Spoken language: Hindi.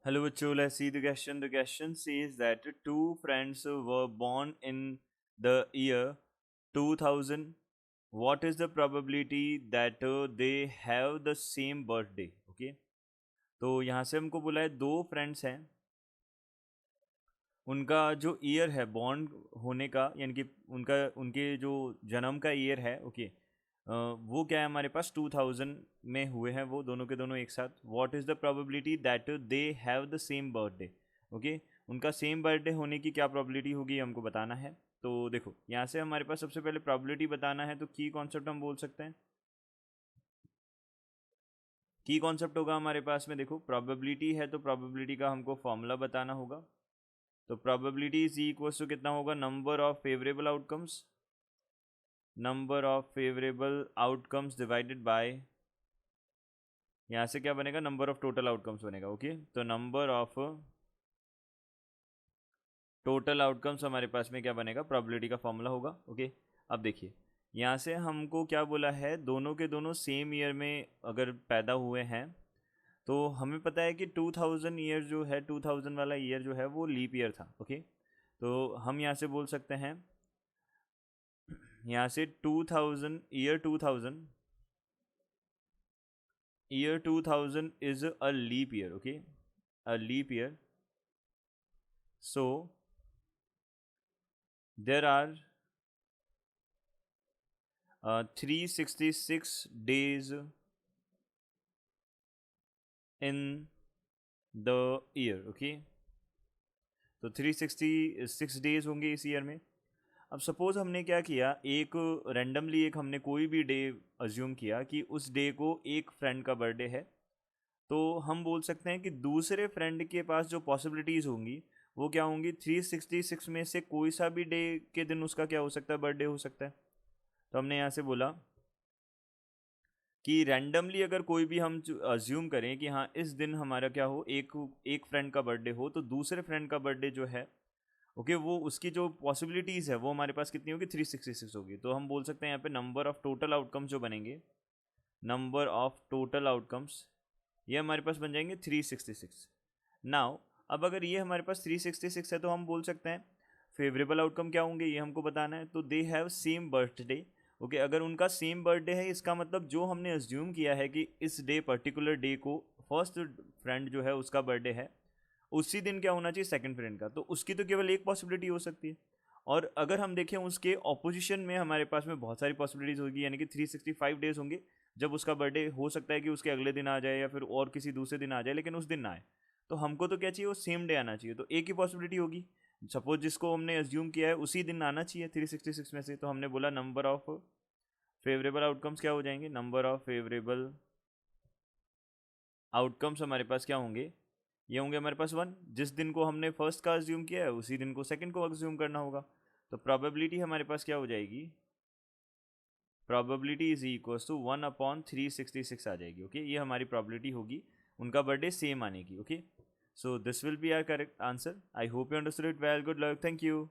Hello, bachcho. Let's see the question. The question says that two friends were born in the year 2000. What is the probability that they have the same birthday? Okay. तो यहाँ से हमको बोला है दो फ्रेंड्स हैं, उनका जो ईयर है बॉर्न होने का, यानी कि उनका उनके जो जन्म का ईयर है, ओके, वो क्या है हमारे पास 2000 में हुए हैं वो दोनों के दोनों एक साथ. What is the probability that they have the same birthday? Okay, उनका सेम बर्थडे होने की क्या प्रोबेबिलिटी होगी हमको बताना है. तो देखो यहाँ से हमारे पास सबसे पहले प्रोबेबिलिटी बताना है, तो की कॉन्सेप्ट हम बोल सकते हैं. की कॉन्सेप्ट होगा हमारे पास में, देखो प्रोबेबिलिटी है तो प्रोबेबिलिटी का हमको फॉर्मूला बताना होगा. तो प्रोबेबिलिटी इज इक्वल्स टू कितना होगा, number of favourable outcomes, number of favourable outcomes divided by, यहाँ से क्या बनेगा, नंबर ऑफ टोटल आउटकम्स बनेगा. ओके, तो नंबर ऑफ टोटल आउटकम्स हमारे पास में क्या बनेगा, प्रोबेबिलिटी का फॉर्मूला होगा. ओके, अब देखिए यहाँ से हमको क्या बोला है, दोनों के दोनों सेम ईयर में अगर पैदा हुए हैं तो हमें पता है कि 2000 ईयर जो है, 2000 वाला ईयर जो है वो लीप ईयर था. ओके, तो हम यहाँ से बोल सकते हैं, यहाँ से 2000 year 2000 is a leap year. Okay, a leap year. So there are 366 days in the year. Okay, तो 366 डेज होंगे इस ईयर में. अब सपोज हमने क्या किया, एक रैंडमली एक हमने कोई भी डे अज्यूम किया कि उस डे को एक फ्रेंड का बर्थडे है, तो हम बोल सकते हैं कि दूसरे फ्रेंड के पास जो पॉसिबिलिटीज़ होंगी वो क्या होंगी, 366 में से कोई सा भी डे के दिन उसका क्या हो सकता है, बर्थडे हो सकता है. तो हमने यहाँ से बोला कि रैंडमली अगर कोई भी हम अज्यूम करें कि हाँ इस दिन हमारा क्या हो, एक एक फ्रेंड का बर्थडे हो, तो दूसरे फ्रेंड का बर्थडे जो है, ओके, वो उसकी जो पॉसिबिलिटीज़ है वो हमारे पास कितनी होगी, 366 होगी. तो हम बोल सकते हैं यहाँ पे नंबर ऑफ टोटल आउटकम्स जो बनेंगे, नंबर ऑफ टोटल आउटकम्स, ये हमारे पास बन जाएंगे 366. नाउ अब अगर ये हमारे पास 366 है तो हम बोल सकते हैं फेवरेबल आउटकम क्या होंगे, ये हमको बताना है. तो they have same birthday. Okay, अगर उनका सेम बर्थडे है, इसका मतलब जो हमने अज्यूम किया है कि इस डे पर्टिकुलर डे को फर्स्ट फ्रेंड जो है उसका बर्थडे है, उसी दिन क्या होना चाहिए, सेकंड फ्रेंड का. तो उसकी तो केवल एक पॉसिबिलिटी हो सकती है. और अगर हम देखें उसके ऑपोजिशन में हमारे पास में बहुत सारी पॉसिबिलिटीज होगी, यानी कि 365 डेज होंगे जब उसका बर्थडे हो सकता है कि उसके अगले दिन आ जाए या फिर और किसी दूसरे दिन आ जाए, लेकिन उस दिन ना आए. तो हमको तो क्या चाहिए, वो सेम डे आना चाहिए. तो एक ही पॉसिबिलिटी होगी, सपोज जिसको हमने अज्यूम किया है उसी दिन आना चाहिए 366 में से. तो हमने बोला नंबर ऑफ फेवरेबल आउटकम्स क्या हो जाएंगे, नंबर ऑफ फेवरेबल आउटकम्स हमारे पास क्या होंगे, ये होंगे हमारे पास 1. जिस दिन को हमने फर्स्ट का अज्यूम किया है उसी दिन को सेकंड को अज्यूम करना होगा. तो प्रोबेबिलिटी हमारे पास क्या हो जाएगी, प्रोबेबिलिटी इज इक्वल्स टू 1/366 आ जाएगी. ओके, ये हमारी प्रोबेबिलिटी होगी उनका बर्थडे सेम आने की. Okay, so this will be our correct answer. I hope you understood it well. Good luck, thank you.